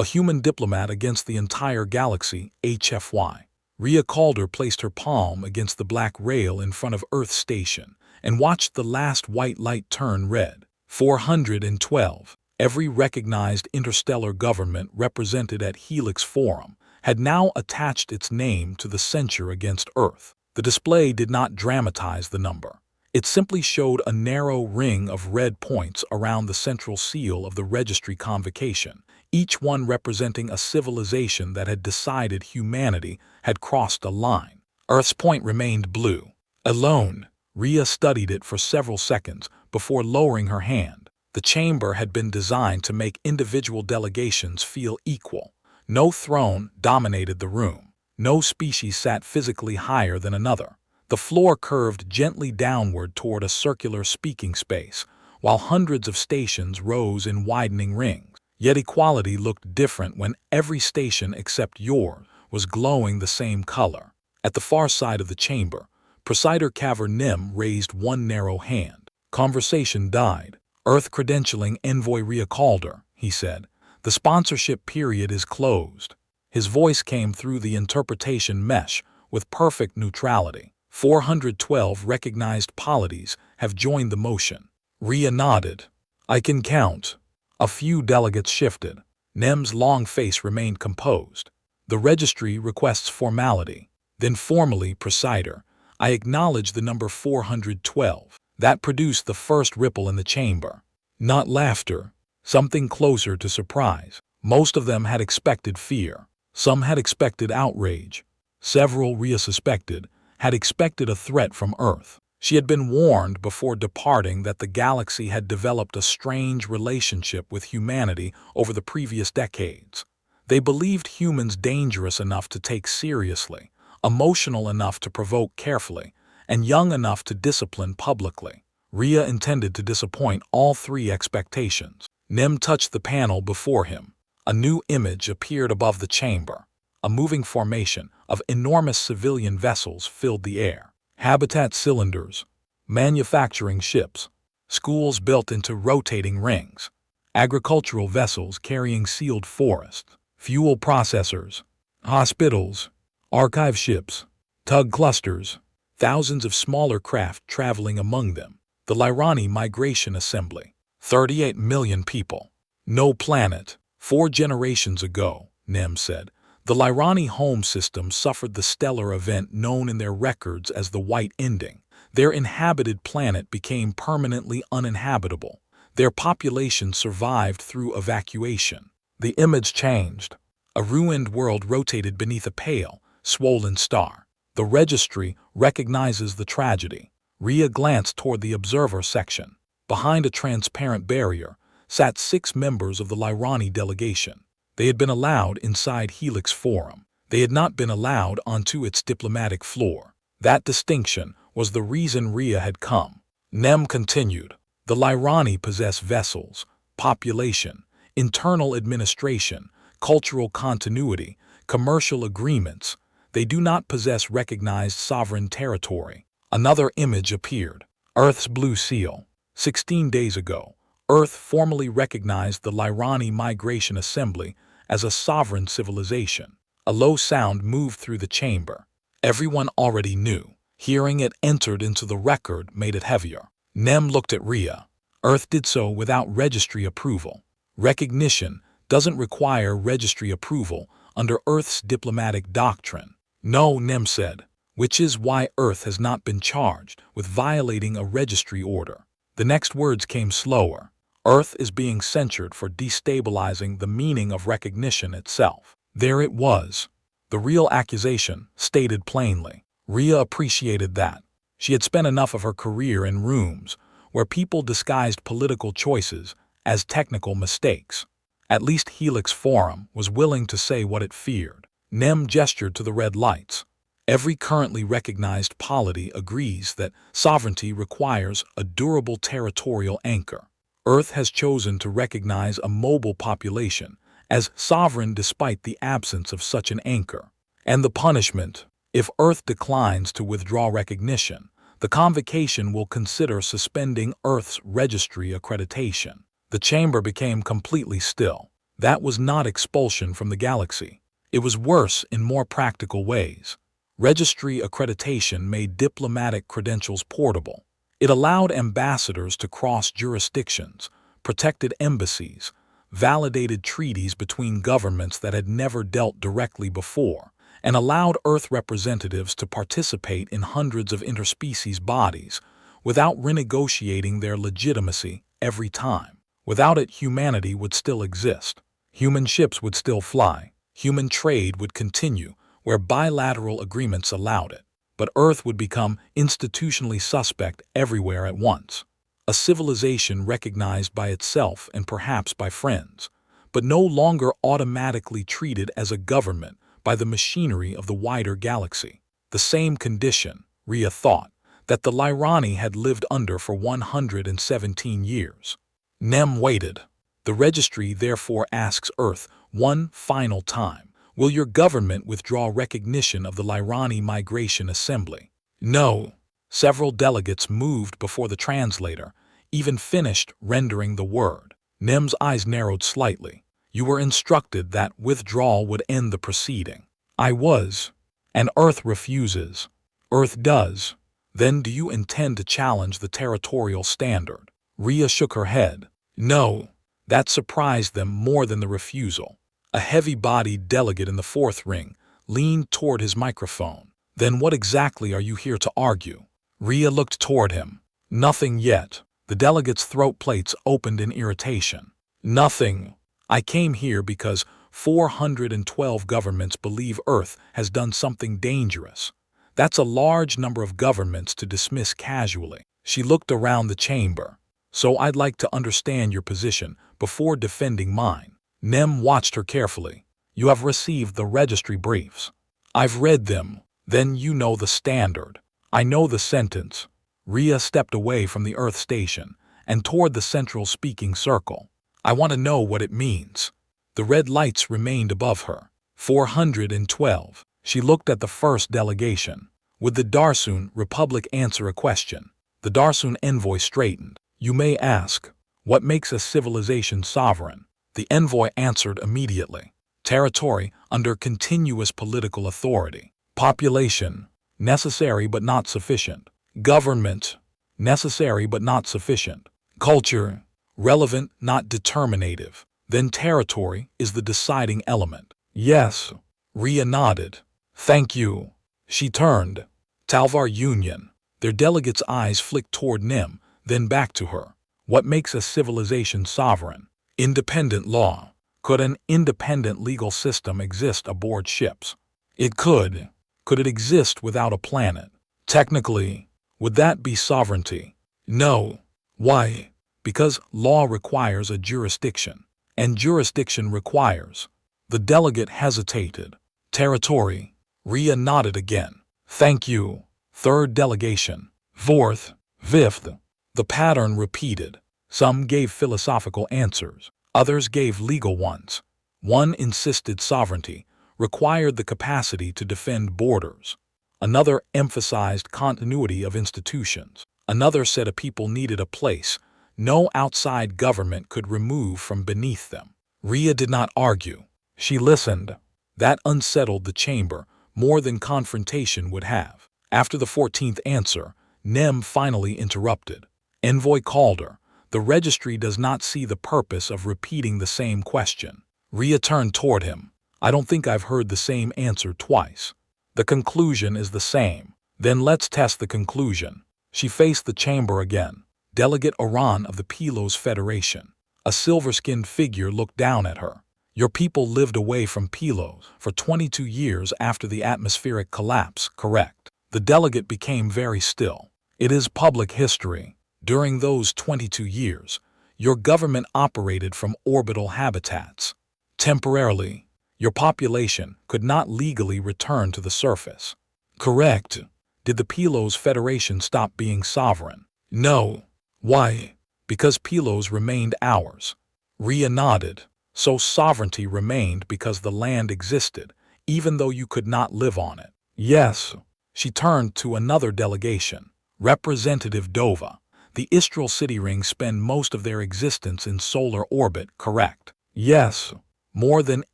A human diplomat against the entire galaxy, HFY. Rhea Calder placed her palm against the black rail in front of Earth Station and watched the last white light turn red. 412. Every recognized interstellar government represented at Helix Forum had now attached its name to the censure against Earth. The display did not dramatize the number. It simply showed a narrow ring of red points around the central seal of the registry convocation, each one representing a civilization that had decided humanity had crossed a line. Earth's point remained blue. Alone, Rhea studied it for several seconds before lowering her hand. The chamber had been designed to make individual delegations feel equal. No throne dominated the room. No species sat physically higher than another. The floor curved gently downward toward a circular speaking space, while hundreds of stations rose in widening rings. Yet equality looked different when every station except yours was glowing the same color. At the far side of the chamber, Presider Cavernim raised one narrow hand. Conversation died. Earth credentialing envoy Rhea Calder, he said. The sponsorship period is closed. His voice came through the interpretation mesh with perfect neutrality. 412 recognized polities have joined the motion. Rhea nodded. I can count. A few delegates shifted. Nem's long face remained composed. The registry requests formality. Then formally, Presider, I acknowledge the number 412. That produced the first ripple in the chamber. Not laughter. Something closer to surprise. Most of them had expected fear. Some had expected outrage. Several, Rhea suspected, had expected a threat from Earth. She had been warned before departing that the galaxy had developed a strange relationship with humanity over the previous decades. They believed humans dangerous enough to take seriously, emotional enough to provoke carefully, and young enough to discipline publicly. Rhea intended to disappoint all three expectations. Nem touched the panel before him. A new image appeared above the chamber. A moving formation of enormous civilian vessels filled the air. Habitat cylinders, manufacturing ships, schools built into rotating rings, agricultural vessels carrying sealed forests, fuel processors, hospitals, archive ships, tug clusters, thousands of smaller craft traveling among them. The Lyrani Migration Assembly, 38 million people. No planet. 4 generations ago, Nem said, the Lyrani home system suffered the stellar event known in their records as the White Ending. Their inhabited planet became permanently uninhabitable. Their population survived through evacuation. The image changed. A ruined world rotated beneath a pale, swollen star. The registry recognizes the tragedy. Rhea glanced toward the observer section. Behind a transparent barrier sat 6 members of the Lyrani delegation. They had been allowed inside Helix Forum. They had not been allowed onto its diplomatic floor. That distinction was the reason Rhea had come. Nem continued. The Lyrani possess vessels, population, internal administration, cultural continuity, commercial agreements. They do not possess recognized sovereign territory. Another image appeared. Earth's blue seal. 16 days ago, Earth formally recognized the Lyrani Migration Assembly as a sovereign civilization. A low sound moved through the chamber. Everyone already knew. Hearing it entered into the record made it heavier. Nem looked at Rhea. Earth did so without registry approval. Recognition doesn't require registry approval under Earth's diplomatic doctrine. No, Nem said, which is why Earth has not been charged with violating a registry order. The next words came slower. Earth is being censured for destabilizing the meaning of recognition itself. There it was. The real accusation, stated plainly. Rhea appreciated that. She had spent enough of her career in rooms where people disguised political choices as technical mistakes. At least Helix Forum was willing to say what it feared. Nem gestured to the red lights. Every currently recognized polity agrees that sovereignty requires a durable territorial anchor. Earth has chosen to recognize a mobile population as sovereign despite the absence of such an anchor. And the punishment, if Earth declines to withdraw recognition, the convocation will consider suspending Earth's registry accreditation. The chamber became completely still. That was not expulsion from the galaxy. It was worse in more practical ways. Registry accreditation made diplomatic credentials portable. It allowed ambassadors to cross jurisdictions, protected embassies, validated treaties between governments that had never dealt directly before, and allowed Earth representatives to participate in hundreds of interspecies bodies without renegotiating their legitimacy every time. Without it, humanity would still exist. Human ships would still fly. Human trade would continue where bilateral agreements allowed it. But Earth would become institutionally suspect everywhere at once. A civilization recognized by itself and perhaps by friends, but no longer automatically treated as a government by the machinery of the wider galaxy. The same condition, Rhea thought, that the Lyrani had lived under for 117 years. Nem waited. The registry therefore asks Earth one final time, will your government withdraw recognition of the Lyrani Migration Assembly? No. Several delegates moved before the translator even finished rendering the word. Nem's eyes narrowed slightly. You were instructed that withdrawal would end the proceeding. I was. And Earth refuses. Earth does. Then do you intend to challenge the territorial standard? Rhea shook her head. No. That surprised them more than the refusal. A heavy-bodied delegate in the fourth ring leaned toward his microphone. Then what exactly are you here to argue? Rhea looked toward him. Nothing yet. The delegate's throat plates opened in irritation. Nothing. I came here because 412 governments believe Earth has done something dangerous. That's a large number of governments to dismiss casually. She looked around the chamber. So I'd like to understand your position before defending mine. Nem watched her carefully. You have received the registry briefs. I've read them. Then you know the standard. I know the sentence. Rhea stepped away from the Earth station and toward the central speaking circle. I want to know what it means. The red lights remained above her. 412. She looked at the first delegation. Would the Darsoon Republic answer a question? The Darsoon envoy straightened. You may ask, what makes a civilization sovereign? The envoy answered immediately. Territory under continuous political authority. Population, necessary but not sufficient. Government, necessary but not sufficient. Culture, relevant, not determinative. Then territory is the deciding element. Yes. Rhea nodded. Thank you. She turned. Talvar Union. Their delegates' eyes flicked toward Nem, then back to her. What makes a civilization sovereign? Independent law. Could an independent legal system exist aboard ships? It could. Could it exist without a planet? Technically. Would that be sovereignty? No. Why? Because law requires a jurisdiction, and jurisdiction requires. The delegate hesitated. Territory. Rhea nodded again. Thank you. Third delegation. Fourth. Fifth. The pattern repeated. Some gave philosophical answers. Others gave legal ones. One insisted sovereignty required the capacity to defend borders. Another emphasized continuity of institutions. Another said a people needed a place no outside government could remove from beneath them. Rhea did not argue. She listened. That unsettled the chamber more than confrontation would have. After the 14th answer, Nem finally interrupted. Envoy called her. The registry does not see the purpose of repeating the same question. Rhea turned toward him. I don't think I've heard the same answer twice. The conclusion is the same. Then let's test the conclusion. She faced the chamber again. Delegate Oran of the Pylos Federation. A silver-skinned figure looked down at her. Your people lived away from Pylos for 22 years after the atmospheric collapse, correct? The delegate became very still. It is public history. During those 22 years, your government operated from orbital habitats. Temporarily, your population could not legally return to the surface. Correct. Did the Pylos Federation stop being sovereign? No. Why? Because Pylos remained ours. Rhea nodded. So sovereignty remained because the land existed, even though you could not live on it. Yes. She turned to another delegation. Representative Dova. The Istral city rings spend most of their existence in solar orbit, correct? Yes. More than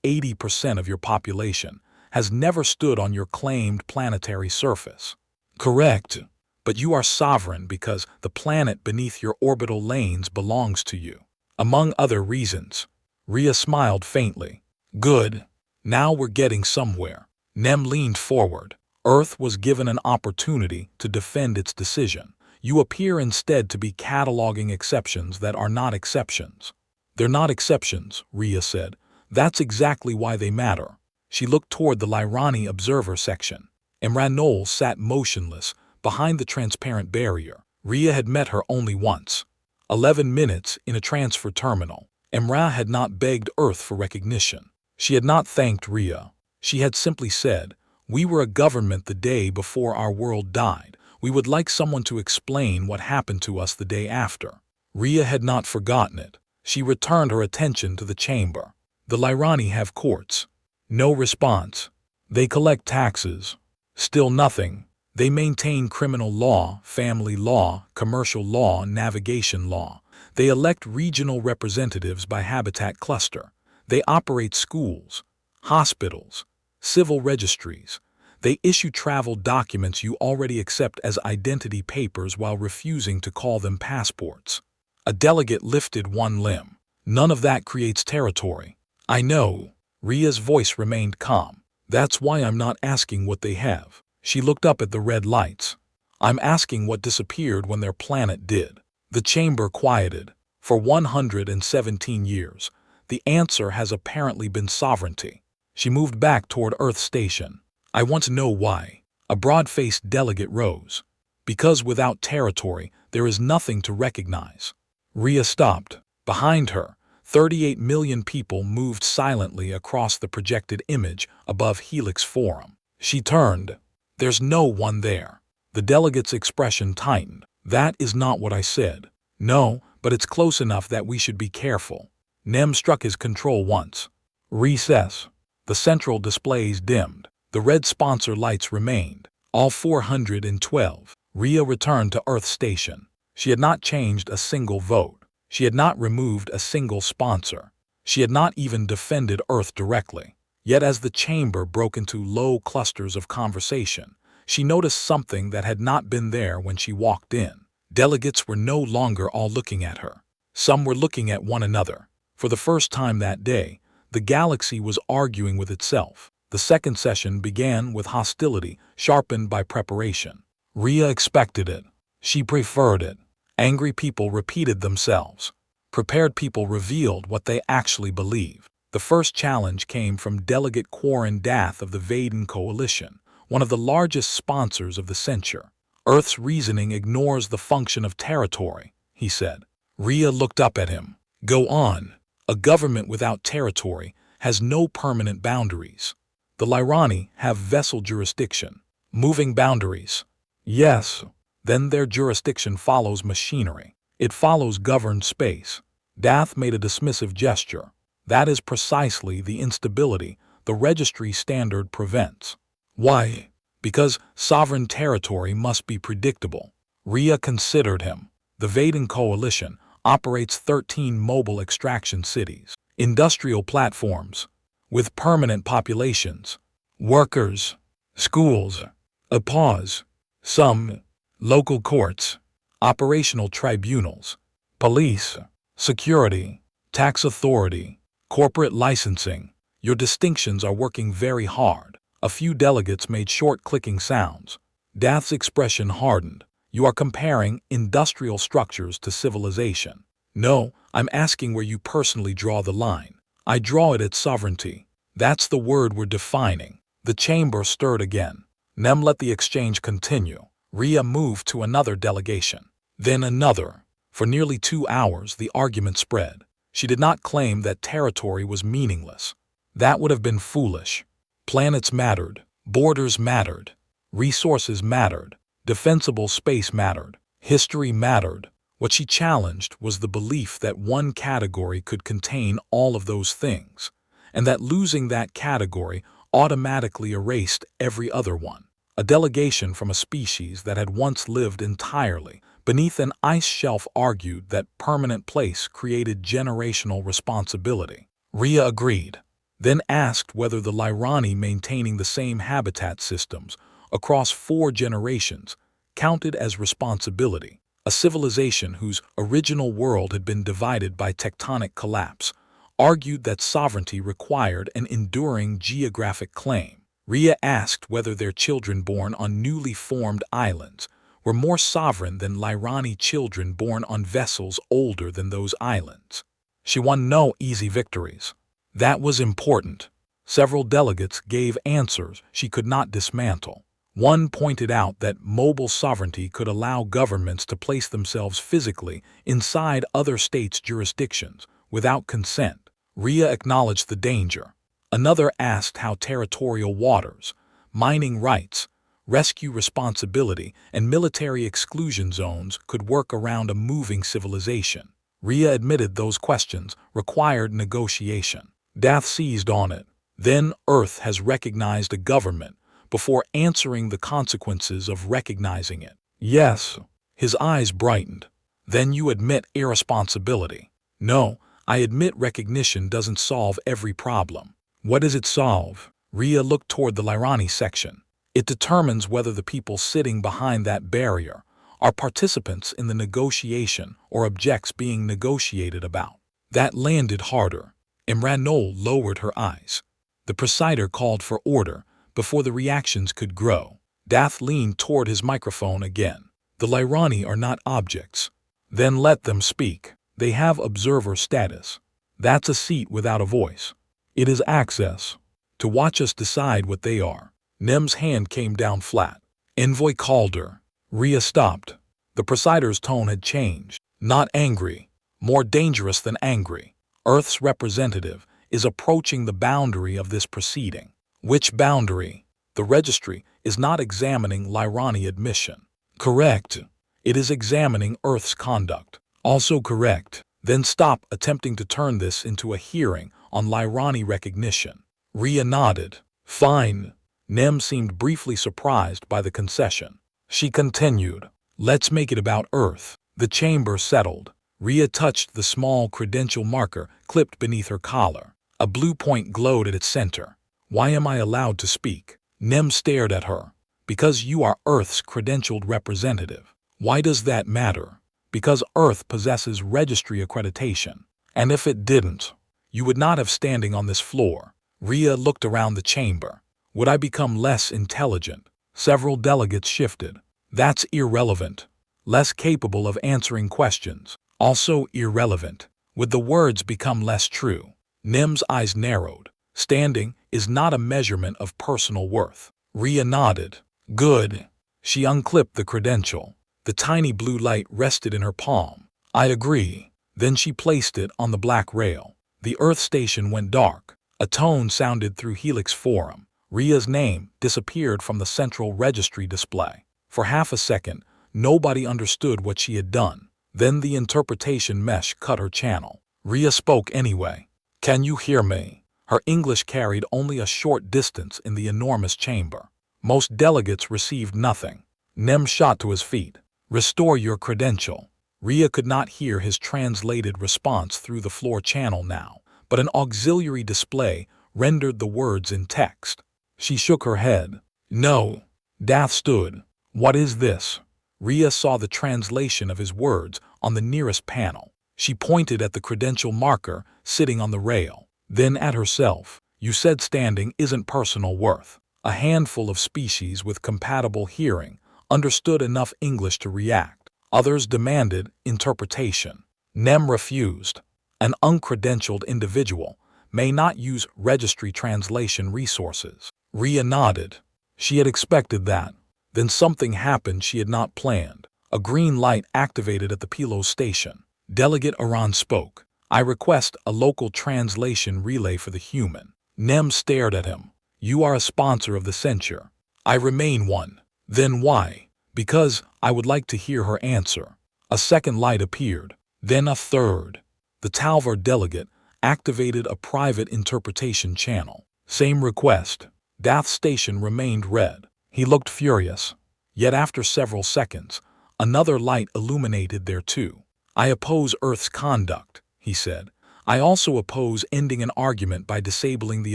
80% of your population has never stood on your claimed planetary surface. Correct, but you are sovereign because the planet beneath your orbital lanes belongs to you. Among other reasons. Rhea smiled faintly. Good. Now we're getting somewhere. Nem leaned forward. Earth was given an opportunity to defend its decision. You appear instead to be cataloging exceptions that are not exceptions. They're not exceptions, Rhea said. That's exactly why they matter. She looked toward the Lyrani observer section. Imran Knowles sat motionless behind the transparent barrier. Rhea had met her only once. 11 minutes in a transfer terminal. Imra had not begged Earth for recognition. She had not thanked Rhea. She had simply said, "We were a government the day before our world died. We would like someone to explain what happened to us the day after." Rhea had not forgotten it. She returned her attention to the chamber. The Lyrani have courts. No response. They collect taxes. Still nothing. They maintain criminal law, family law, commercial law, navigation law. They elect regional representatives by habitat cluster. They operate schools, hospitals, civil registries. They issue travel documents you already accept as identity papers while refusing to call them passports. A delegate lifted one limb. None of that creates territory. I know. Rhea's voice remained calm. That's why I'm not asking what they have. She looked up at the red lights. I'm asking what disappeared when their planet did. The chamber quieted. For 117 years, the answer has apparently been sovereignty. She moved back toward Earth Station. I want to know why. A broad-faced delegate rose. Because without territory, there is nothing to recognize. Rhea stopped. Behind her, 38 million people moved silently across the projected image above Helix Forum. She turned. There's no one there. The delegate's expression tightened. That is not what I said. No, but it's close enough that we should be careful. Nem struck his control once. Recess. The central displays dimmed. The red sponsor lights remained. All 412. Rhea returned to Earth Station. She had not changed a single vote. She had not removed a single sponsor. She had not even defended Earth directly. Yet as the chamber broke into low clusters of conversation, she noticed something that had not been there when she walked in. Delegates were no longer all looking at her. Some were looking at one another. For the first time that day, the galaxy was arguing with itself. The second session began with hostility, sharpened by preparation. Rhea expected it. She preferred it. Angry people repeated themselves. Prepared people revealed what they actually believed. The first challenge came from Delegate Quarren Dath of the Vaden Coalition, one of the largest sponsors of the censure. Earth's reasoning ignores the function of territory, he said. Rhea looked up at him. Go on. A government without territory has no permanent boundaries. The Lyrani have vessel jurisdiction. Moving boundaries. Yes. Then their jurisdiction follows machinery. It follows governed space. Dath made a dismissive gesture. That is precisely the instability the registry standard prevents. Why? Because sovereign territory must be predictable. Rhea considered him. The Vaden Coalition operates 13 mobile extraction cities, industrial platforms, with permanent populations, workers, schools, a pause, some, local courts, operational tribunals, police, security, tax authority, corporate licensing. Your distinctions are working very hard. A few delegates made short clicking sounds. Dath's expression hardened. You are comparing industrial structures to civilization. No, I'm asking where you personally draw the line. I draw it at sovereignty. That's the word we're defining. The chamber stirred again. Nem let the exchange continue. Rhea moved to another delegation. Then another. For nearly 2 hours, the argument spread. She did not claim that territory was meaningless. That would have been foolish. Planets mattered. Borders mattered. Resources mattered. Defensible space mattered. History mattered. What she challenged was the belief that one category could contain all of those things, and that losing that category automatically erased every other one. A delegation from a species that had once lived entirely beneath an ice shelf argued that permanent place created generational responsibility. Rhea agreed. then asked whether the Lyrani maintaining the same habitat systems across 4 generations counted as responsibility. A civilization whose original world had been divided by tectonic collapse argued that sovereignty required an enduring geographic claim. Rhea asked whether their children born on newly formed islands were more sovereign than Lyrani children born on vessels older than those islands. She won no easy victories. That was important. Several delegates gave answers she could not dismantle. One pointed out that mobile sovereignty could allow governments to place themselves physically inside other states' jurisdictions without consent. Rhea acknowledged the danger. Another asked how territorial waters, mining rights, rescue responsibility, and military exclusion zones could work around a moving civilization. Rhea admitted those questions required negotiation. Dath seized on it. Then Earth has recognized a government before answering the consequences of recognizing it. Yes. His eyes brightened. Then you admit irresponsibility. No, I admit recognition doesn't solve every problem. What does it solve? Rhea looked toward the Lyrani section. It determines whether the people sitting behind that barrier are participants in the negotiation or objects being negotiated about. That landed harder. Imranol lowered her eyes. The presider called for order before the reactions could grow. Dath leaned toward his microphone again. The Lyrani are not objects. Then let them speak. They have observer status. That's a seat without a voice. It is access. To watch us decide what they are. Nem's hand came down flat. Envoy called her. Rhea stopped. The presider's tone had changed. Not angry. More dangerous than angry. Earth's representative is approaching the boundary of this proceeding. Which boundary? The registry is not examining Lyrani admission. Correct. It is examining Earth's conduct. Also correct. Then stop attempting to turn this into a hearing on Lyrani recognition. Rhea nodded. Fine. Nem seemed briefly surprised by the concession. She continued. Let's make it about Earth. The chamber settled. Rhea touched the small credential marker clipped beneath her collar. A blue point glowed at its center. Why am I allowed to speak? Nem stared at her. Because you are Earth's credentialed representative. Why does that matter? Because Earth possesses registry accreditation. And if it didn't, you would not have standing on this floor. Rhea looked around the chamber. Would I become less intelligent? Several delegates shifted. That's irrelevant. Less capable of answering questions. Also irrelevant. Would the words become less true? Nem's eyes narrowed. Standing is not a measurement of personal worth. Rhea nodded. Good. She unclipped the credential. The tiny blue light rested in her palm. I agree. Then she placed it on the black rail. The Earth station went dark. A tone sounded through Helix Forum. Rhea's name disappeared from the central registry display. For half a second, nobody understood what she had done. Then the interpretation mesh cut her channel. Rhea spoke anyway. Can you hear me? Her English carried only a short distance in the enormous chamber. Most delegates received nothing. Nem shot to his feet. Restore your credential. Rhea could not hear his translated response through the floor channel now, but an auxiliary display rendered the words in text. She shook her head. No. Dath stood. What is this? Rhea saw the translation of his words on the nearest panel. She pointed at the credential marker sitting on the rail, then at herself. You said standing isn't personal worth. A handful of species with compatible hearing understood enough English to react. Others demanded interpretation. Nem refused. An uncredentialed individual may not use registry translation resources. Rhea nodded. She had expected that. Then something happened she had not planned. A green light activated at the Pilo station. Delegate Aran spoke. I request a local translation relay for the human. Nem stared at him. You are a sponsor of the censure. I remain one. Then why? Because I would like to hear her answer. A second light appeared. Then a third. The Talvar delegate activated a private interpretation channel. Same request. Dath's station remained red. He looked furious. Yet after several seconds, another light illuminated there too. I oppose Earth's conduct, he said. I also oppose ending an argument by disabling the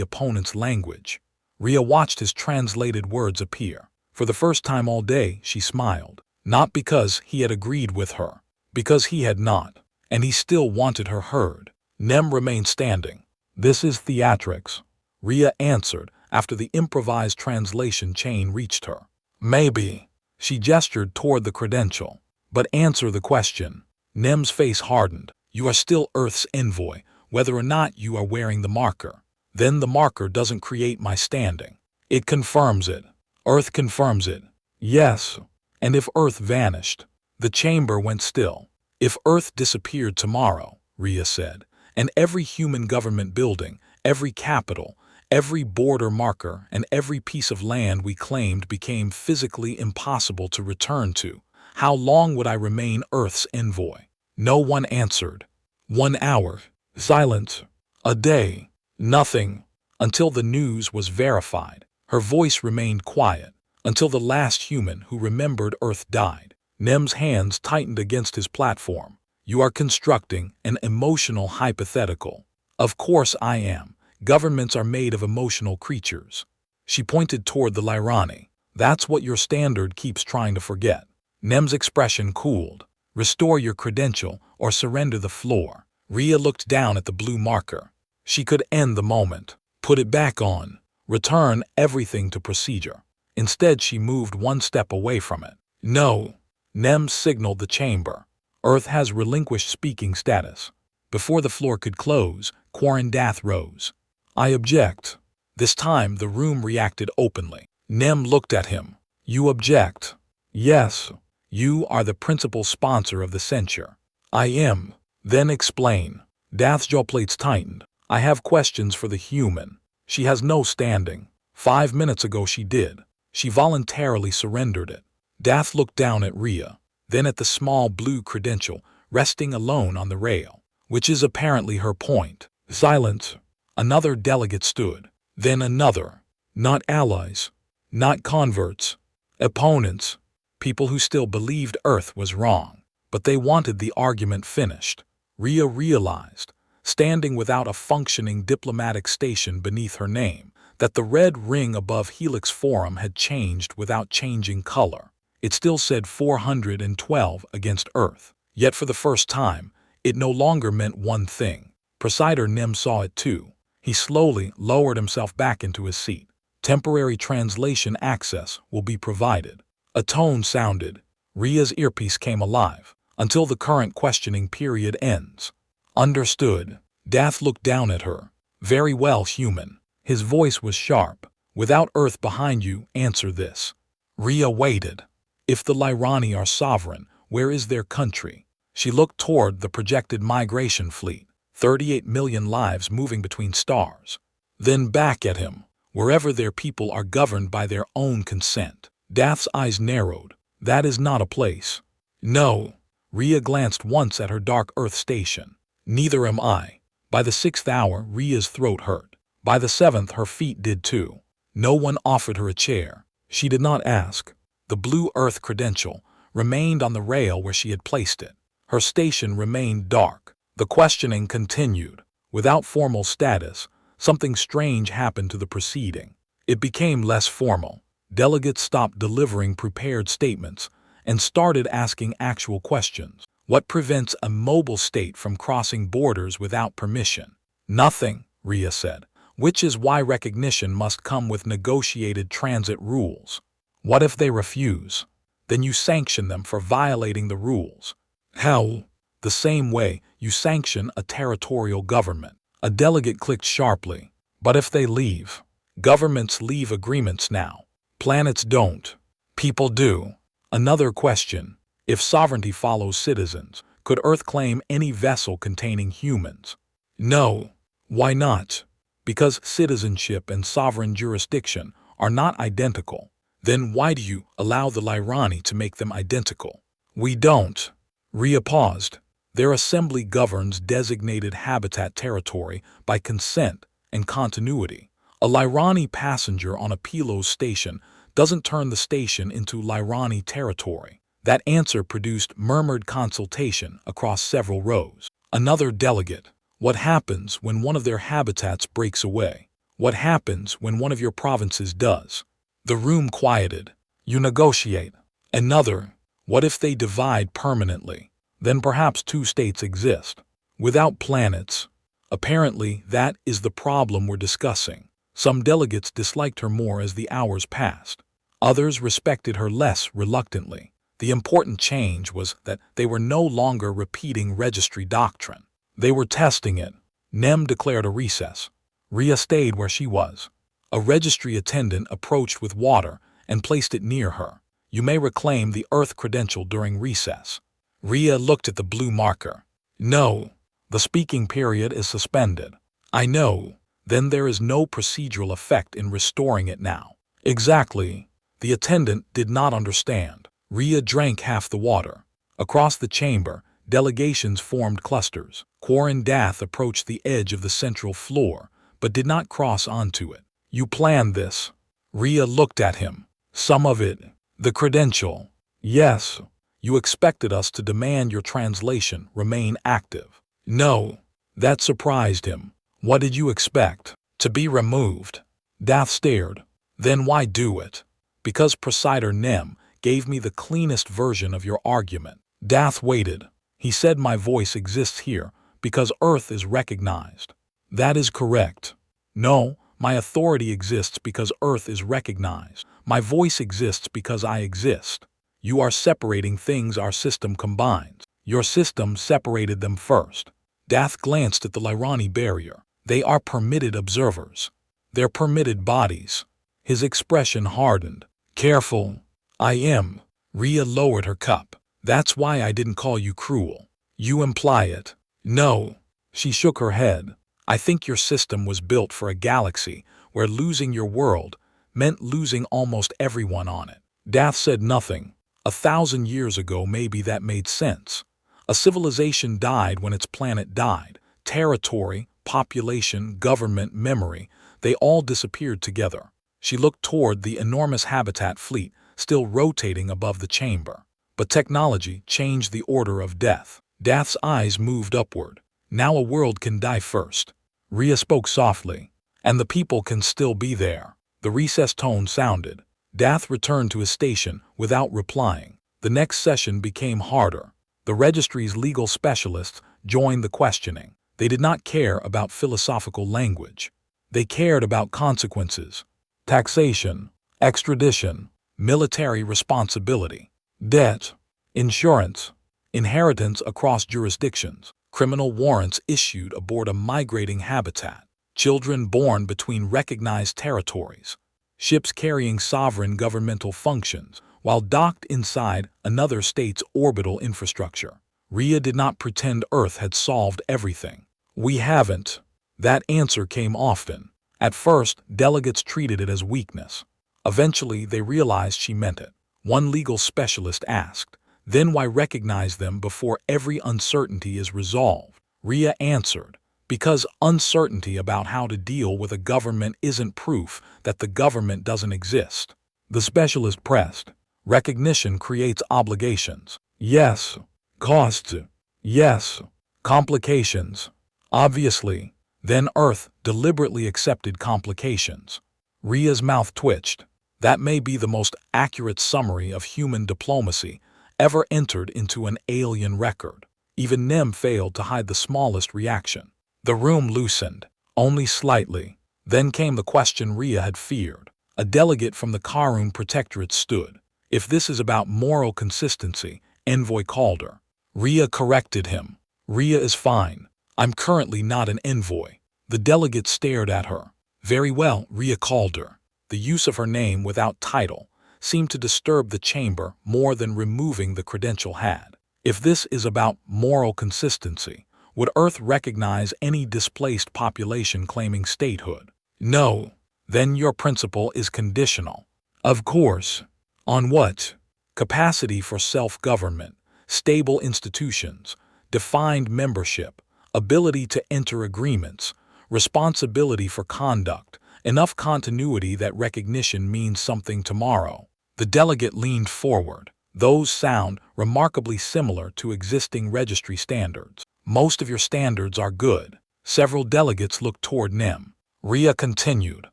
opponent's language. Rhea watched his translated words appear. For the first time all day, she smiled. Not because he had agreed with her, because he had not, and he still wanted her heard. Nem remained standing. This is theatrics, Rhea answered after the improvised translation chain reached her. Maybe. She gestured toward the credential. But answer the question. Nem's face hardened. You are still Earth's envoy, whether or not you are wearing the marker. Then the marker doesn't create my standing. It confirms it. Earth confirms it. Yes. And if Earth vanished? The chamber went still. If Earth disappeared tomorrow, Rhea said, and every human government building, every capital, every border marker, and every piece of land we claimed became physically impossible to return to, how long would I remain Earth's envoy? No one answered. 1 hour. Silence. A day. Nothing. Until the news was verified. Her voice remained quiet. Until the last human who remembered Earth died. Nem's hands tightened against his platform. You are constructing an emotional hypothetical. Of course I am. Governments are made of emotional creatures. She pointed toward the Lyrani. That's what your standard keeps trying to forget. Nem's expression cooled. Restore your credential or surrender the floor. Rhea looked down at the blue marker. She could end the moment. Put it back on. Return everything to procedure. Instead, she moved one step away from it. No. Nem signaled the chamber. Earth has relinquished speaking status. Before the floor could close, Quarandath rose. I object. This time the room reacted openly. Nem looked at him. You object? Yes. You are the principal sponsor of the censure. I am. Then explain. Dath's jaw plates tightened. I have questions for the human. She has no standing. 5 minutes ago she did. She voluntarily surrendered it. Dath looked down at Rhea, then at the small blue credential resting alone on the rail, which is apparently her point. Silence. Another delegate stood. Then another. Not allies. Not converts. Opponents. People who still believed Earth was wrong. But they wanted the argument finished. Rhea realized, standing without a functioning diplomatic station beneath her name, that the red ring above Helix Forum had changed without changing color. It still said 412 against Earth. Yet for the first time, it no longer meant one thing. Presider Nem saw it too. He slowly lowered himself back into his seat. Temporary translation access will be provided. A tone sounded. Rhea's earpiece came alive. Until the current questioning period ends. Understood. Dath looked down at her. Very well, human. His voice was sharp. Without Earth behind you, answer this. Rhea waited. If the Lyrani are sovereign, where is their country? She looked toward the projected migration fleet. 38 million lives moving between stars. Then back at him. Wherever their people are governed by their own consent. Dath's eyes narrowed. That is not a place. No. Rhea glanced once at her dark Earth station. Neither am I. By the 6th hour, Rhea's throat hurt. By the 7th, her feet did too. No one offered her a chair. She did not ask. The blue Earth credential remained on the rail where she had placed it. Her station remained dark. The questioning continued. Without formal status, something strange happened to the proceeding. It became less formal. Delegates stopped delivering prepared statements and started asking actual questions. What prevents a mobile state from crossing borders without permission? Nothing, Rhea said, which is why recognition must come with negotiated transit rules. What if they refuse? Then you sanction them for violating the rules. How? The same way you sanction a territorial government. A delegate clicked sharply. But if they leave? Governments leave agreements now. Planets don't. People do. Another question. If sovereignty follows citizens, could Earth claim any vessel containing humans? No. Why not? Because citizenship and sovereign jurisdiction are not identical. Then why do you allow the Lyrani to make them identical? We don't. Rhea paused. Their assembly governs designated habitat territory by consent and continuity. A Lyrani passenger on a Pilos station doesn't turn the station into Lyrani territory. That answer produced murmured consultation across several rows. Another delegate. What happens when one of their habitats breaks away? What happens when one of your provinces does? The room quieted. You negotiate. Another. What if they divide permanently? Then perhaps two states exist. Without planets. Apparently, that is the problem we're discussing. Some delegates disliked her more as the hours passed. Others respected her less reluctantly. The important change was that they were no longer repeating registry doctrine. They were testing it. Nem declared a recess. Rhea stayed where she was. A registry attendant approached with water and placed it near her. You may reclaim the Earth credential during recess. Rhea looked at the blue marker. No, the speaking period is suspended. I know. Then there is no procedural effect in restoring it now. Exactly. The attendant did not understand. Rhea drank half the water. Across the chamber, delegations formed clusters. Quarren Dath approached the edge of the central floor, but did not cross onto it. You planned this. Rhea looked at him. Some of it. The credential. Yes. You expected us to demand your translation remain active. No. That surprised him. What did you expect? To be removed? Dath stared. Then why do it? Because Presider Nem gave me the cleanest version of your argument. Dath waited. He said my voice exists here because Earth is recognized. That is correct. No, my authority exists because Earth is recognized. My voice exists because I exist. You are separating things our system combines. Your system separated them first. Dath glanced at the Lyrani barrier. They are permitted observers. They're permitted bodies. His expression hardened. Careful. I am. Rhea lowered her cup. That's why I didn't call you cruel. You imply it. No. She shook her head. I think your system was built for a galaxy where losing your world meant losing almost everyone on it. Dath said nothing. 1,000 years ago maybe that made sense. A civilization died when its planet died. Territory, population, government, memory, they all disappeared together. She looked toward the enormous habitat fleet still rotating above the chamber. But technology changed the order of death. Dath's eyes moved upward. Now a world can die first. Rhea spoke softly. And the people can still be there. The recess tone sounded. Dath returned to his station without replying. The next session became harder. The registry's legal specialists joined the questioning. They did not care about philosophical language. They cared about consequences. Taxation, extradition, military responsibility, debt, insurance, inheritance across jurisdictions, criminal warrants issued aboard a migrating habitat, children born between recognized territories, ships carrying sovereign governmental functions while docked inside another state's orbital infrastructure. Rhea did not pretend Earth had solved everything. We haven't. That answer came often. At first, delegates treated it as weakness. Eventually, they realized she meant it. One legal specialist asked, then why recognize them before every uncertainty is resolved? Rhea answered, because uncertainty about how to deal with a government isn't proof that the government doesn't exist. The specialist pressed, recognition creates obligations. Yes. Costs. Yes. Complications. Obviously. Then Earth deliberately accepted complications. Rhea's mouth twitched. That may be the most accurate summary of human diplomacy ever entered into an alien record. Even Nem failed to hide the smallest reaction. The room loosened, only slightly. Then came the question Rhea had feared. A delegate from the Karun Protectorate stood. If this is about moral consistency, Envoy called her. Rhea corrected him. Rhea is fine. I'm currently not an envoy. The delegate stared at her. Very well, Rhea called her. The use of her name without title seemed to disturb the chamber more than removing the credential had. If this is about moral consistency, would Earth recognize any displaced population claiming statehood? No. Then your principle is conditional. Of course. On what? Capacity for self-government, stable institutions, defined membership, ability to enter agreements, responsibility for conduct, enough continuity that recognition means something tomorrow. The delegate leaned forward. Those sound remarkably similar to existing registry standards. Most of your standards are good. Several delegates looked toward Nim. Rhea continued.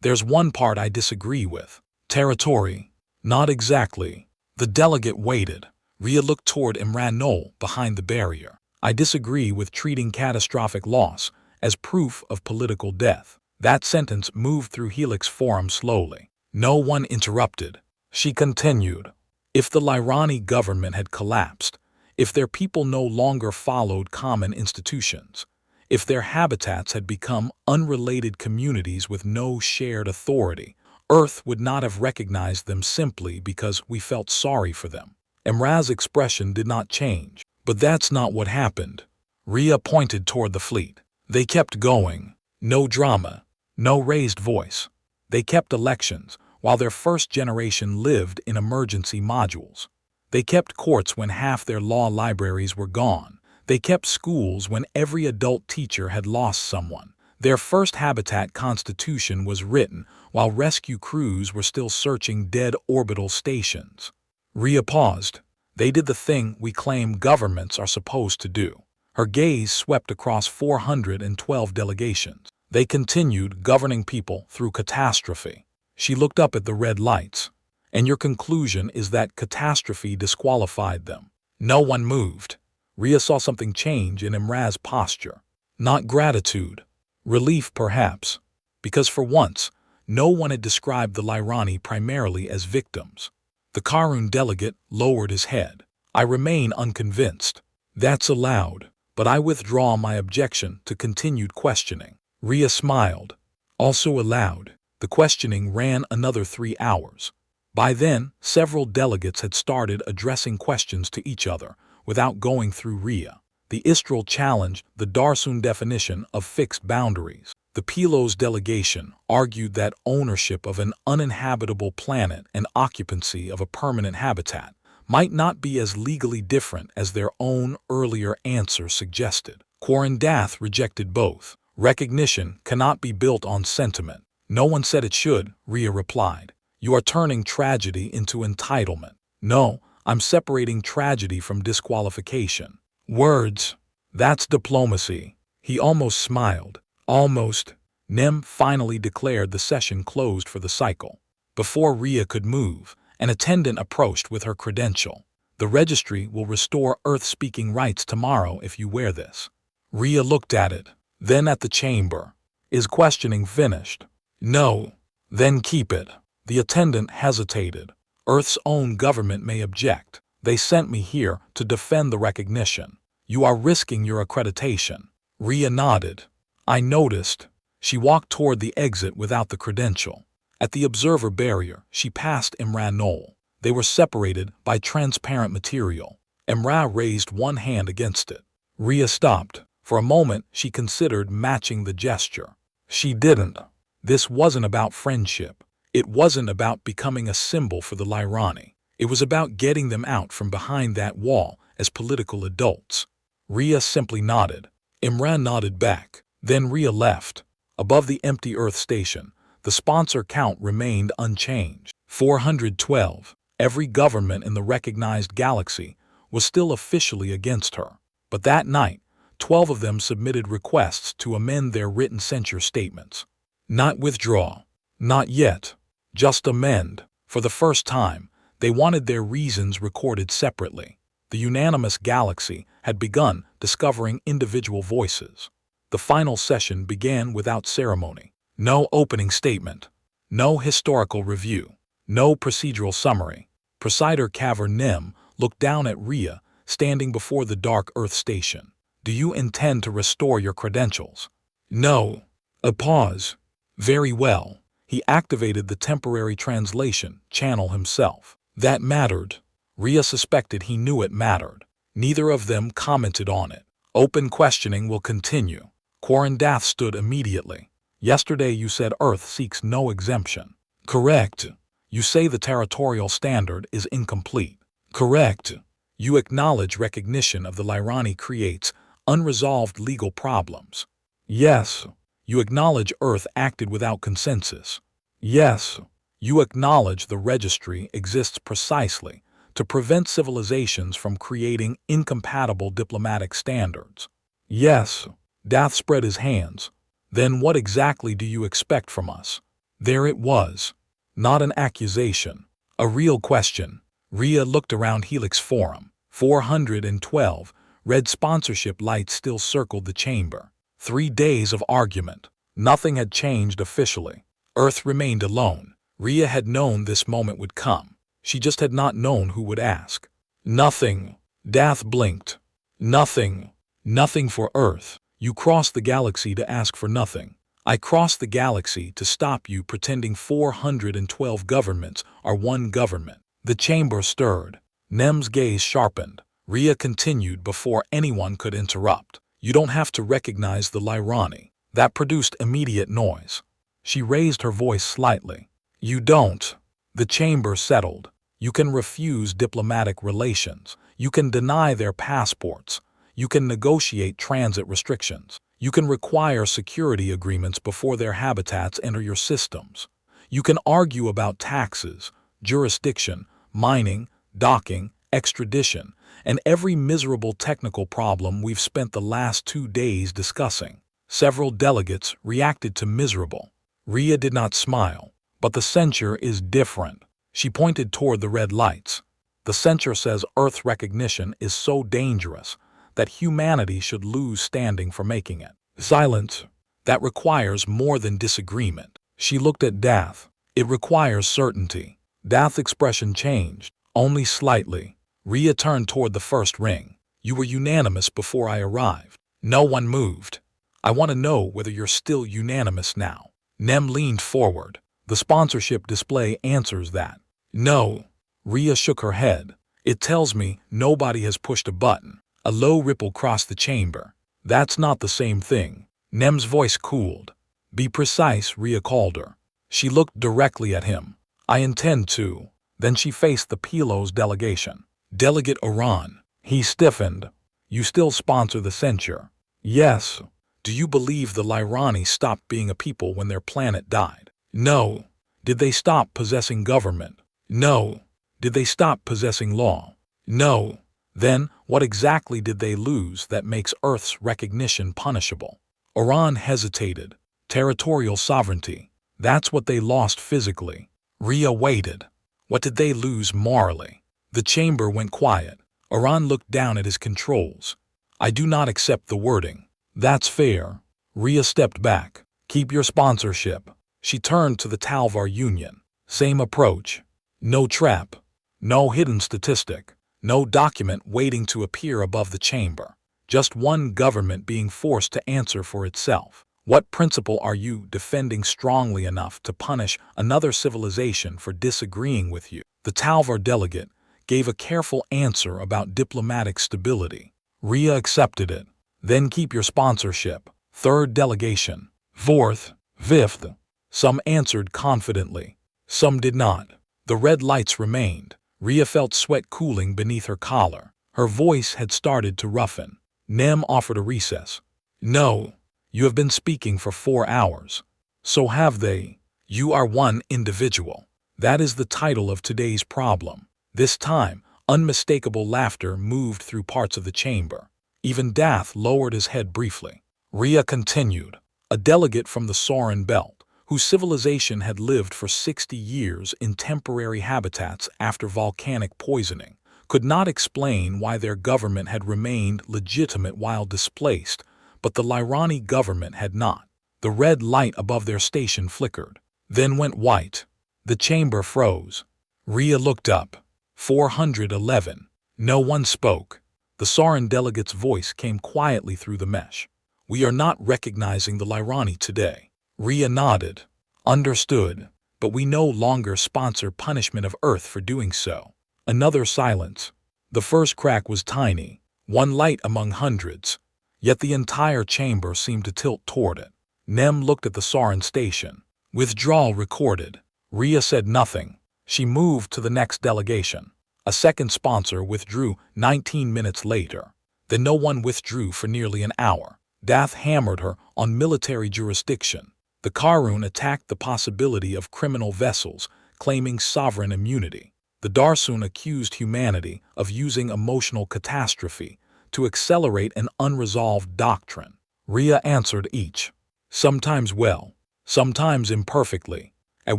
There's one part I disagree with. Territory. Not exactly. The delegate waited. Rhea looked toward Imran Knoll behind the barrier. I disagree with treating catastrophic loss as proof of political death. That sentence moved through Helix Forum slowly. No one interrupted. She continued. If the Lyrani government had collapsed, if their people no longer followed common institutions, if their habitats had become unrelated communities with no shared authority, Earth would not have recognized them simply because we felt sorry for them. Imra's expression did not change. But that's not what happened. Rhea pointed toward the fleet. They kept going. No drama. No raised voice. They kept elections, while their first generation lived in emergency modules. They kept courts when half their law libraries were gone. They kept schools when every adult teacher had lost someone. Their first habitat constitution was written while rescue crews were still searching dead orbital stations. Rhea paused. They did the thing we claim governments are supposed to do. Her gaze swept across 412 delegations. They continued governing people through catastrophe. She looked up at the red lights. And your conclusion is that catastrophe disqualified them. No one moved. Rhea saw something change in Imra's posture. Not gratitude. Relief, perhaps. Because for once, no one had described the Lyrani primarily as victims. The Karun delegate lowered his head. I remain unconvinced. That's allowed, but I withdraw my objection to continued questioning. Rhea smiled. Also allowed. The questioning ran another 3 hours. By then, several delegates had started addressing questions to each other without going through Rhea. The Istral challenged the Darsun definition of fixed boundaries. The Pilos delegation argued that ownership of an uninhabitable planet and occupancy of a permanent habitat might not be as legally different as their own earlier answer suggested. Quarandath rejected both. Recognition cannot be built on sentiment. No one said it should, Rhea replied. You are turning tragedy into entitlement. No, I'm separating tragedy from disqualification. Words. That's diplomacy. He almost smiled. Almost. Nim finally declared the session closed for the cycle. Before Rhea could move, an attendant approached with her credential. The registry will restore Earth-speaking rights tomorrow if you wear this. Rhea looked at it, then at the chamber. Is questioning finished? No. Then keep it. The attendant hesitated. Earth's own government may object. They sent me here to defend the recognition. You are risking your accreditation. Rhea nodded. I noticed. She walked toward the exit without the credential. At the observer barrier, she passed Imran Knoll. They were separated by transparent material. Imra raised one hand against it. Rhea stopped. For a moment, she considered matching the gesture. She didn't. This wasn't about friendship. It wasn't about becoming a symbol for the Lyrani. It was about getting them out from behind that wall as political adults. Rhea simply nodded. Imran nodded back. Then Rhea left. Above the empty Earth station, the sponsor count remained unchanged. 412. Every government in the recognized galaxy was still officially against her. But that night, 12 of them submitted requests to amend their written censure statements. Not withdraw. Not yet. Just amend. For the first time, they wanted their reasons recorded separately. The unanimous galaxy had begun discovering individual voices. The final session began without ceremony. No opening statement. No historical review. No procedural summary. Presider Kaver Nim looked down at Rhea, standing before the Dark Earth station. Do you intend to restore your credentials? No. A pause. Very well. He activated the temporary translation channel himself. That mattered. Rhea suspected he knew it mattered. Neither of them commented on it. Open questioning will continue. Quarandath stood immediately. Yesterday you said Earth seeks no exemption. Correct. You say the territorial standard is incomplete. Correct. You acknowledge recognition of the Lyrani creates unresolved legal problems. Yes. You acknowledge Earth acted without consensus. Yes. You acknowledge the registry exists precisely to prevent civilizations from creating incompatible diplomatic standards. Yes. Dath spread his hands. Then what exactly do you expect from us? There it was. Not an accusation. A real question. Rhea looked around Helix Forum. 412. Red sponsorship lights still circled the chamber. 3 days of argument. Nothing had changed officially. Earth remained alone. Rhea had known this moment would come. She just had not known who would ask. Nothing. Dath blinked. Nothing. Nothing for Earth. You crossed the galaxy to ask for nothing. I crossed the galaxy to stop you pretending 412 governments are one government. The chamber stirred. Nem's gaze sharpened. Rhea continued before anyone could interrupt. You don't have to recognize the Lyrani. That produced immediate noise. She raised her voice slightly. You don't. The chamber settled. You can refuse diplomatic relations. You can deny their passports. You can negotiate transit restrictions. You can require security agreements before their habitats enter your systems. You can argue about taxes, jurisdiction, mining, docking, extradition, and every miserable technical problem we've spent the last 2 days discussing. Several delegates reacted to miserable. Rhea did not smile, but the censure is different. She pointed toward the red lights. The censure says Earth recognition is so dangerous that humanity should lose standing for making it. Silence. That requires more than disagreement. She looked at Dath. It requires certainty. Dath's expression changed, only slightly. Rhea turned toward the first ring. You were unanimous before I arrived. No one moved. I want to know whether you're still unanimous now. Nem leaned forward. The sponsorship display answers that. No. Rhea shook her head. It tells me nobody has pushed a button. A low ripple crossed the chamber. That's not the same thing. Nem's voice cooled. Be precise, Rhea called her. She looked directly at him. I intend to. Then she faced the Pilo's delegation. Delegate Oran. He stiffened. You still sponsor the censure? Yes. Do you believe the Lyrani stopped being a people when their planet died? No. Did they stop possessing government? No. Did they stop possessing law? No. Then, what exactly did they lose that makes Earth's recognition punishable? Oran hesitated. Territorial sovereignty. That's what they lost physically. Rhea waited. What did they lose morally? The chamber went quiet. Oran looked down at his controls. I do not accept the wording. That's fair. Rhea stepped back. Keep your sponsorship. She turned to the Talvar Union. Same approach. No trap. No hidden statistic. No document waiting to appear above the chamber. Just one government being forced to answer for itself. What principle are you defending strongly enough to punish another civilization for disagreeing with you? The Talvar delegate gave a careful answer about diplomatic stability. Rhea accepted it. Then keep your sponsorship. Third delegation. Fourth. Fifth. Some answered confidently. Some did not. The red lights remained. Rhea felt sweat cooling beneath her collar. Her voice had started to roughen. Nem offered a recess. No. You have been speaking for 4 hours. So have they. You are one individual. That is the title of today's problem. This time, unmistakable laughter moved through parts of the chamber. Even Dath lowered his head briefly. Rhea continued. A delegate from the Sorin Belt, whose civilization had lived for 60 years in temporary habitats after volcanic poisoning, could not explain why their government had remained legitimate while displaced, but the Lyrani government had not. The red light above their station flickered, then went white. The chamber froze. Rhea looked up. 411. No one spoke. The Sorin delegate's voice came quietly through the mesh. We are not recognizing the Lyrani today. Rhea nodded. Understood. But we no longer sponsor punishment of Earth for doing so. Another silence. The first crack was tiny, one light among hundreds. Yet the entire chamber seemed to tilt toward it. Nem looked at the Sorin station. Withdrawal recorded. Rhea said nothing. She moved to the next delegation. A second sponsor withdrew 19 minutes later. Then no one withdrew for nearly an hour. Dath hammered her on military jurisdiction. The Karun attacked the possibility of criminal vessels claiming sovereign immunity. The Darsun accused humanity of using emotional catastrophe to accelerate an unresolved doctrine. Rhea answered each. Sometimes well, sometimes imperfectly. At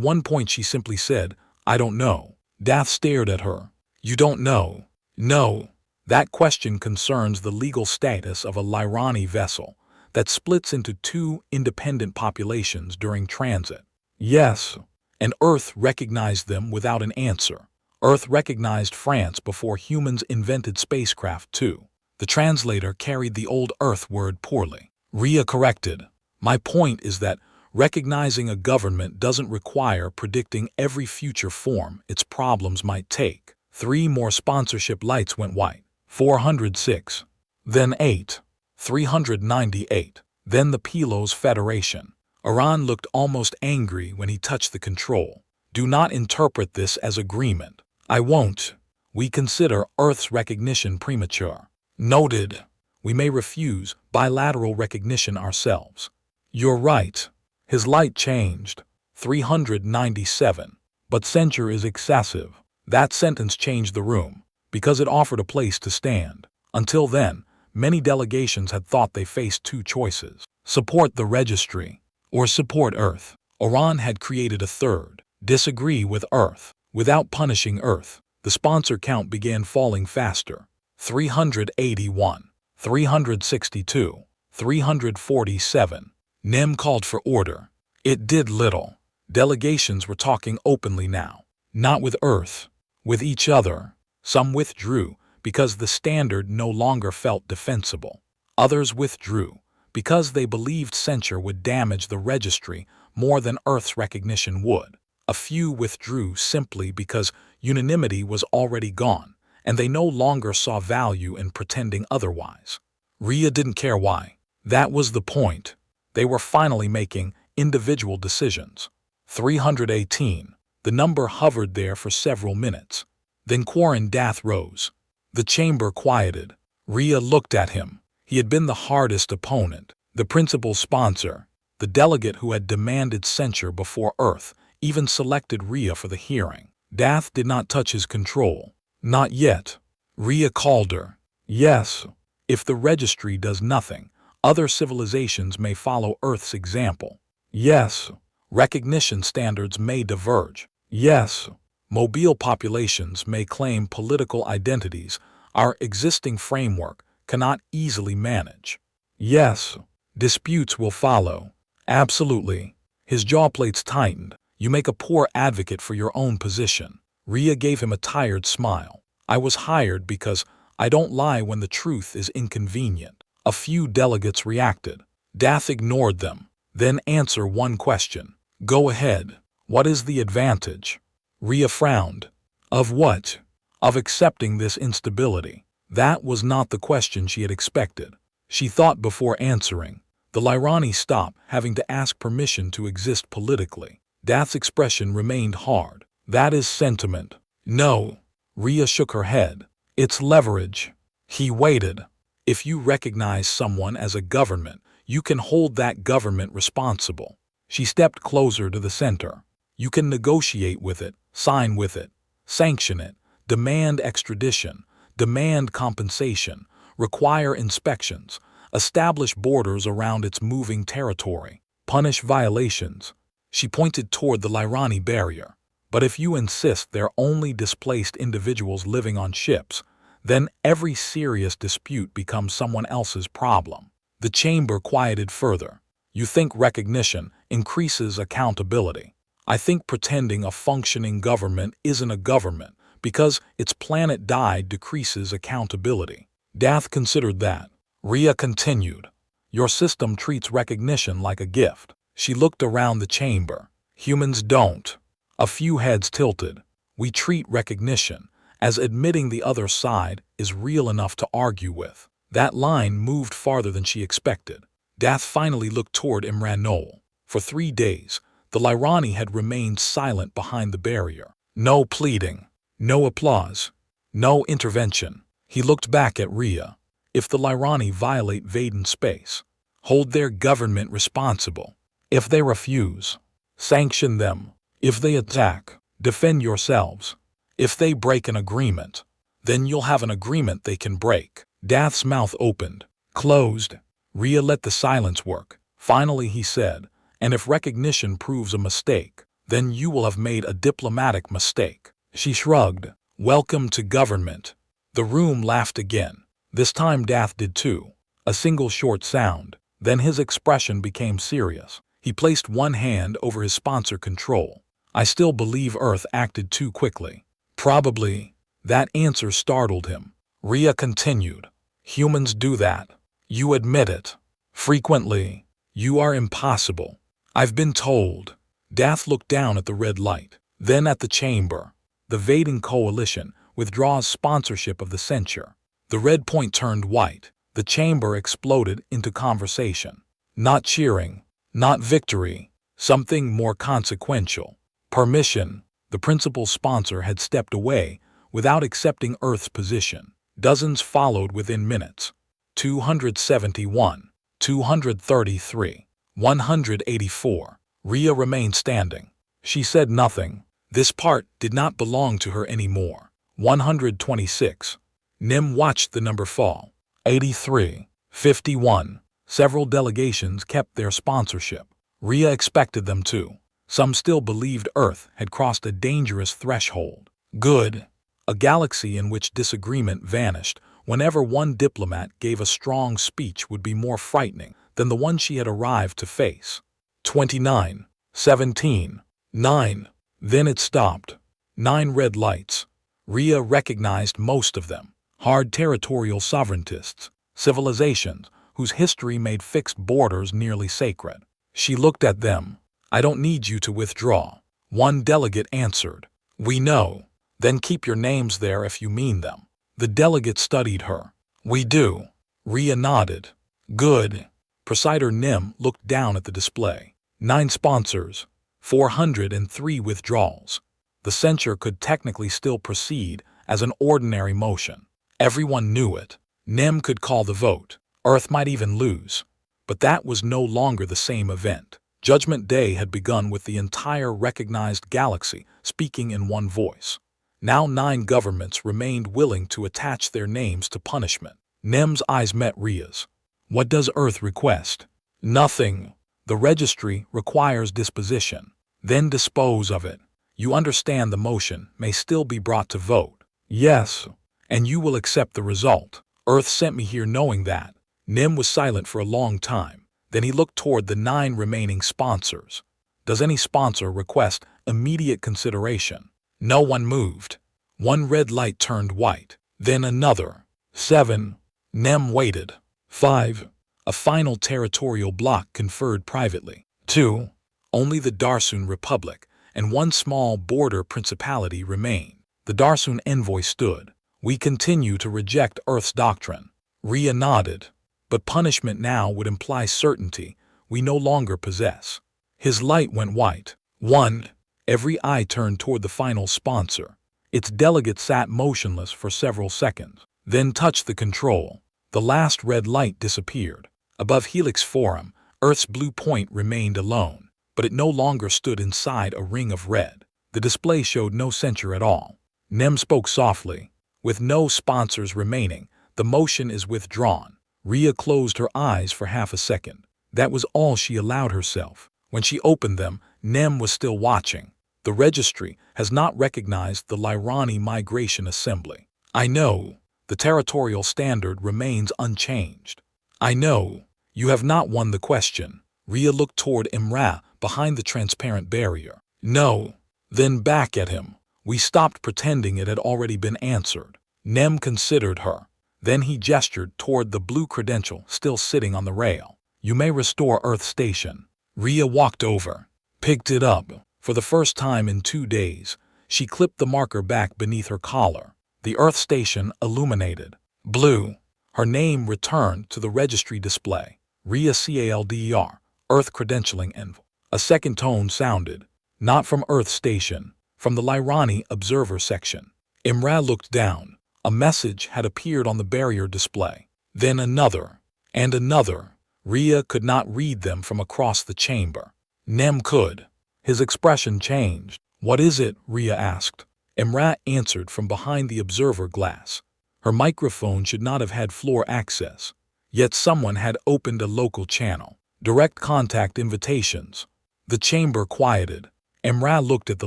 one point she simply said, "I don't know." Dath stared at her. "You don't know?" "No." That question concerns the legal status of a Lyrani vessel that splits into two independent populations during transit. Yes, and Earth recognized them without an answer. Earth recognized France before humans invented spacecraft too. The translator carried the old Earth word poorly. Rhea corrected. "My point is that recognizing a government doesn't require predicting every future form its problems might take." 3 more sponsorship lights went white. 406. Then 8. 398. Then the Pilos Federation. Iran looked almost angry when he touched the control. "Do not interpret this as agreement." "I won't. We consider Earth's recognition premature." "Noted. We may refuse bilateral recognition ourselves." "You're right." His light changed. 397. "But censure is excessive." That sentence changed the room, because it offered a place to stand. Until then, many delegations had thought they faced 2 choices: support the registry, or support Earth. Iran had created a third: disagree with Earth. Without punishing Earth, the sponsor count began falling faster. 381, 362, 347. Nim called for order. It did little. Delegations were talking openly now. Not with Earth, with each other. Some withdrew because the standard no longer felt defensible. Others withdrew because they believed censure would damage the registry more than Earth's recognition would. A few withdrew simply because unanimity was already gone, and they no longer saw value in pretending otherwise. Rhea didn't care why. That was the point. They were finally making individual decisions. 318. The number hovered there for several minutes. Then Quarren Dath rose. The chamber quieted. Rhea looked at him. He had been the hardest opponent, the principal sponsor. The delegate who had demanded censure before Earth even selected Rhea for the hearing. Dath did not touch his control. Not yet. Rhea called her. Yes. If the registry does nothing, other civilizations may follow Earth's example. Yes. Recognition standards may diverge. Yes. Mobile populations may claim political identities our existing framework cannot easily manage. Yes. Disputes will follow. Absolutely. His jawplates tightened. You make a poor advocate for your own position. Rhea gave him a tired smile. I was hired because I don't lie when the truth is inconvenient. A few delegates reacted. Dath ignored them. Then answer one question. Go ahead. What is the advantage? Rhea frowned. Of what? Of accepting this instability. That was not the question she had expected. She thought before answering. The Lyrani stopped having to ask permission to exist politically. Dath's expression remained hard. That is sentiment. No. Rhea shook her head. It's leverage. He waited. If you recognize someone as a government, you can hold that government responsible. She stepped closer to the center. You can negotiate with it, sign with it, sanction it, demand extradition, demand compensation, require inspections, establish borders around its moving territory, punish violations. She pointed toward the Lyrani barrier. But if you insist they're only displaced individuals living on ships, then every serious dispute becomes someone else's problem. The chamber quieted further. You think recognition increases accountability. I think pretending a functioning government isn't a government because its planet died decreases accountability. Dath considered that. Rhea continued. Your system treats recognition like a gift. She looked around the chamber. Humans don't. A few heads tilted. We treat recognition as admitting the other side is real enough to argue with. That line moved farther than she expected. Dath finally looked toward Imran Knoll. For 3 days, the Lyrani had remained silent behind the barrier. No pleading, no applause, no intervention. He looked back at Rhea. If the Lyrani violate Vaden space, hold their government responsible. If they refuse, sanction them. If they attack, defend yourselves. If they break an agreement, then you'll have an agreement they can break. Dath's mouth opened, closed. Rhea let the silence work. Finally he said, "And if recognition proves a mistake, then you will have made a diplomatic mistake." She shrugged. "Welcome to government." The room laughed again. This time Dath did too. A single short sound. Then his expression became serious. He placed one hand over his sponsor control. "I still believe Earth acted too quickly." "Probably." That answer startled him. Rhea continued, "Humans do that. You admit it. Frequently. You are impossible. I've been told." Dath looked down at the red light, then at the chamber. The Vading Coalition withdraws sponsorship of the censure. The red point turned white. The chamber exploded into conversation. Not cheering. Not victory. Something more consequential. Permission. The principal sponsor had stepped away without accepting Earth's position. Dozens followed within minutes. 271, 233, 184. Rhea remained standing. She said nothing. This part did not belong to her anymore. 126. Nim watched the number fall. 83, 51. Several delegations kept their sponsorship. Rhea expected them to. Some still believed Earth had crossed a dangerous threshold. Good. A galaxy in which disagreement vanished whenever one diplomat gave a strong speech would be more frightening than the one she had arrived to face. 29, 17, 9. Then it stopped. 9 red lights. Rhea recognized most of them. Hard territorial sovereigntists, civilizations whose history made fixed borders nearly sacred. She looked at them. "I don't need you to withdraw." One delegate answered, "We know." "Then keep your names there if you mean them." The delegate studied her. "We do." Rhea nodded. "Good." Presider Nim looked down at the display. 9 sponsors, 403 withdrawals. The censure could technically still proceed as an ordinary motion. Everyone knew it. Nim could call the vote. Earth might even lose. But that was no longer the same event. Judgment Day had begun with the entire recognized galaxy speaking in one voice. Now 9 governments remained willing to attach their names to punishment. Nim's eyes met Rhea's. "What does Earth request?" "Nothing. The registry requires disposition. Then dispose of it. You understand the motion may still be brought to vote." "Yes. And you will accept the result." "Earth sent me here knowing that." Nim was silent for a long time. Then he looked toward the 9 remaining sponsors. "Does any sponsor request immediate consideration?" No one moved. One red light turned white. Then another. 7. Nim waited. 5. A final territorial block conferred privately. 2. Only the Darsun Republic and one small border principality remain. The Darsun envoy stood. "We continue to reject Earth's doctrine." Rhea nodded. "But punishment now would imply certainty we no longer possess." His light went white. 1. Every eye turned toward the final sponsor. Its delegate sat motionless for several seconds, then touched the control. The last red light disappeared. Above Helix Forum, Earth's blue point remained alone, but it no longer stood inside a ring of red. The display showed no censure at all. Nem spoke softly. "With no sponsors remaining, the motion is withdrawn." Rhea closed her eyes for half a second. That was all she allowed herself. When she opened them, Nem was still watching. "The registry has not recognized the Lyrani Migration Assembly." "I know. The territorial standard remains unchanged." "I know. You have not won the question." Rhea looked toward Imra behind the transparent barrier. "No." "Then back at him." We stopped pretending it had already been answered. Nem considered her. Then he gestured toward the blue credential still sitting on the rail. "You may restore Earth Station." Rhea walked over, picked it up. For the first time in 2 days, she clipped the marker back beneath her collar. The Earth Station illuminated. Blue. Her name returned to the registry display. Rhea Calder, Earth Credentialing Envelope. A second tone sounded. Not from Earth Station, from the Lyrani Observer Section. Imra looked down. A message had appeared on the barrier display. Then another, and another. Rhea could not read them from across the chamber. Nem could. His expression changed. "What is it?" Rhea asked. Imra answered from behind the observer glass. Her microphone should not have had floor access. Yet someone had opened a local channel. Direct contact invitations. The chamber quieted. Imra looked at the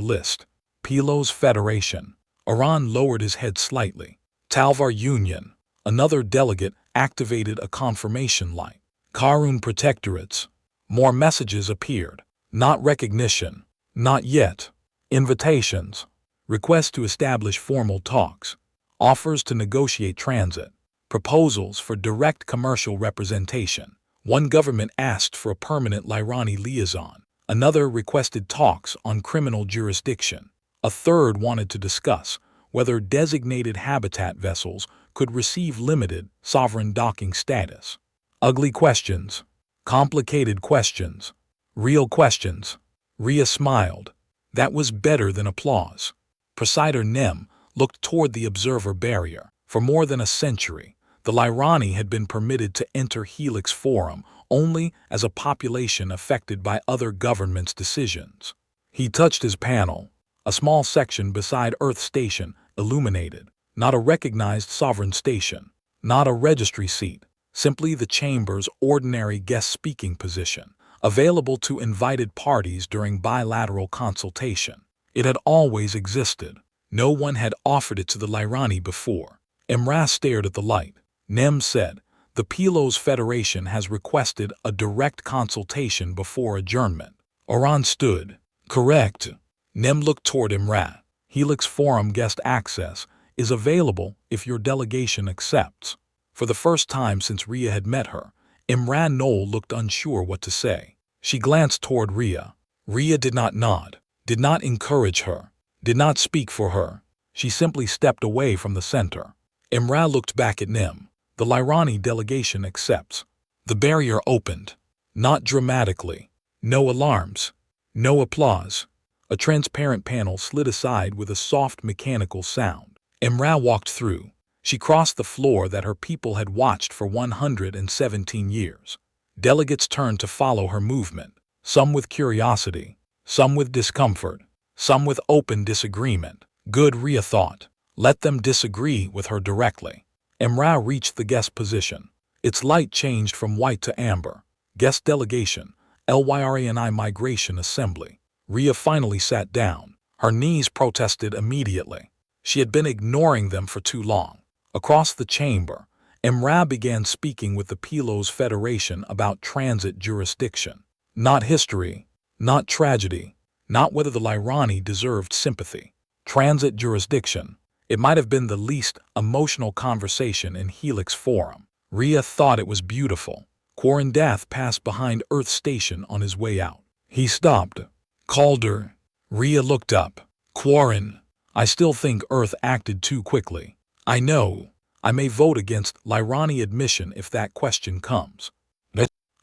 list. Pilos Federation. Oran lowered his head slightly. Talvar Union. Another delegate activated a confirmation light. Karun Protectorates. More messages appeared. Not recognition. Not yet. Invitations. Requests to establish formal talks. Offers to negotiate transit. Proposals for direct commercial representation. One government asked for a permanent Lyrani liaison. Another requested talks on criminal jurisdiction. A third wanted to discuss whether designated habitat vessels could receive limited sovereign docking status. Ugly questions. Complicated questions. Real questions. Rhea smiled. That was better than applause. Presider Nem looked toward the observer barrier. For more than a century, the Lyrani had been permitted to enter Helix Forum only as a population affected by other governments' decisions. He touched his panel. A small section beside Earth Station illuminated. Not a recognized sovereign station. Not a registry seat. Simply the chamber's ordinary guest speaking position, available to invited parties during bilateral consultation. It had always existed. No one had offered it to the Lyrani before. Imra stared at the light. Nem said, "The Pilos Federation has requested a direct consultation before adjournment." Oran stood. "Correct." Nem looked toward Imra. "Helix Forum guest access is available if your delegation accepts." For the first time since Rhea had met her, Imra Knoll looked unsure what to say. She glanced toward Rhea. Rhea did not nod, did not encourage her, did not speak for her. She simply stepped away from the center. Imra looked back at Nem. The Lyrani delegation accepts. The barrier opened. Not dramatically. No alarms. No applause. A transparent panel slid aside with a soft mechanical sound. Imra walked through. She crossed the floor that her people had watched for 117 years. Delegates turned to follow her movement, some with curiosity, some with discomfort, some with open disagreement. Good, Rhea thought. Let them disagree with her directly. Imra reached the guest position. Its light changed from white to amber. Guest delegation, Lyrani Migration Assembly. Rhea finally sat down. Her knees protested immediately. She had been ignoring them for too long. Across the chamber, Imra began speaking with the Pilos Federation about transit jurisdiction. Not history, not tragedy, not whether the Lyrani deserved sympathy. Transit jurisdiction. It might have been the least emotional conversation in Helix Forum. Rhea thought it was beautiful. Quarandath passed behind Earth Station on his way out. He stopped. Called her. Rhea looked up. Quarren, I still think Earth acted too quickly. I know. I may vote against Lyrani admission if that question comes.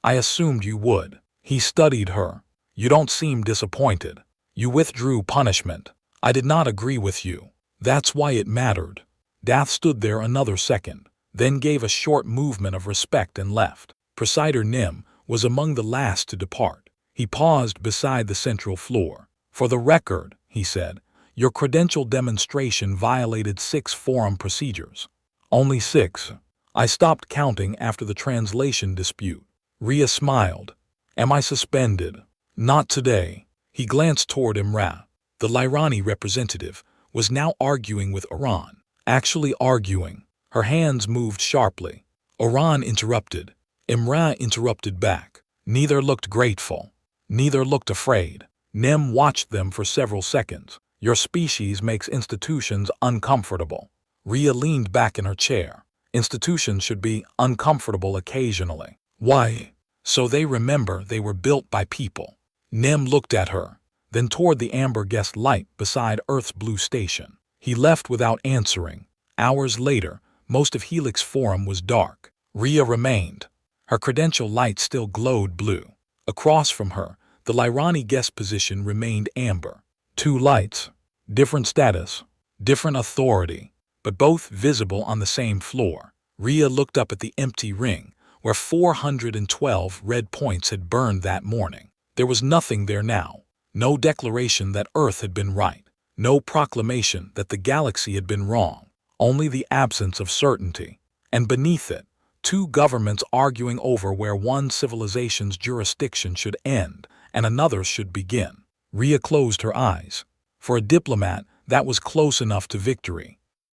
I assumed you would. He studied her. You don't seem disappointed. You withdrew punishment. I did not agree with you. That's why it mattered. Dath stood there another second, then gave a short movement of respect and left. Presider Nim was among the last to depart. He paused beside the central floor. For the record, he said, your credential demonstration violated 6 forum procedures. Only 6. I stopped counting after the translation dispute. Rhea smiled. Am I suspended? Not today. He glanced toward Imra. The Lyrani representative was now arguing with Oran. Actually arguing. Her hands moved sharply. Oran interrupted. Imra interrupted back. Neither looked grateful. Neither looked afraid. Nem watched them for several seconds. Your species makes institutions uncomfortable. Rhea leaned back in her chair. Institutions should be uncomfortable occasionally. Why? So they remember they were built by people. Nem looked at her, then toward the amber guest light beside Earth's blue station. He left without answering. Hours later, most of Helix Forum was dark. Rhea remained. Her credential light still glowed blue. Across from her, the Lyrani guest position remained amber. 2 lights, different status, different authority, but both visible on the same floor. Rhea looked up at the empty ring, where 412 red points had burned that morning. There was nothing there now. No declaration that Earth had been right. No proclamation that the galaxy had been wrong. Only the absence of certainty. And beneath it, Two governments arguing over where one civilization's jurisdiction should end and another's should begin. Rhea closed her eyes. For a diplomat, that was close enough to victory.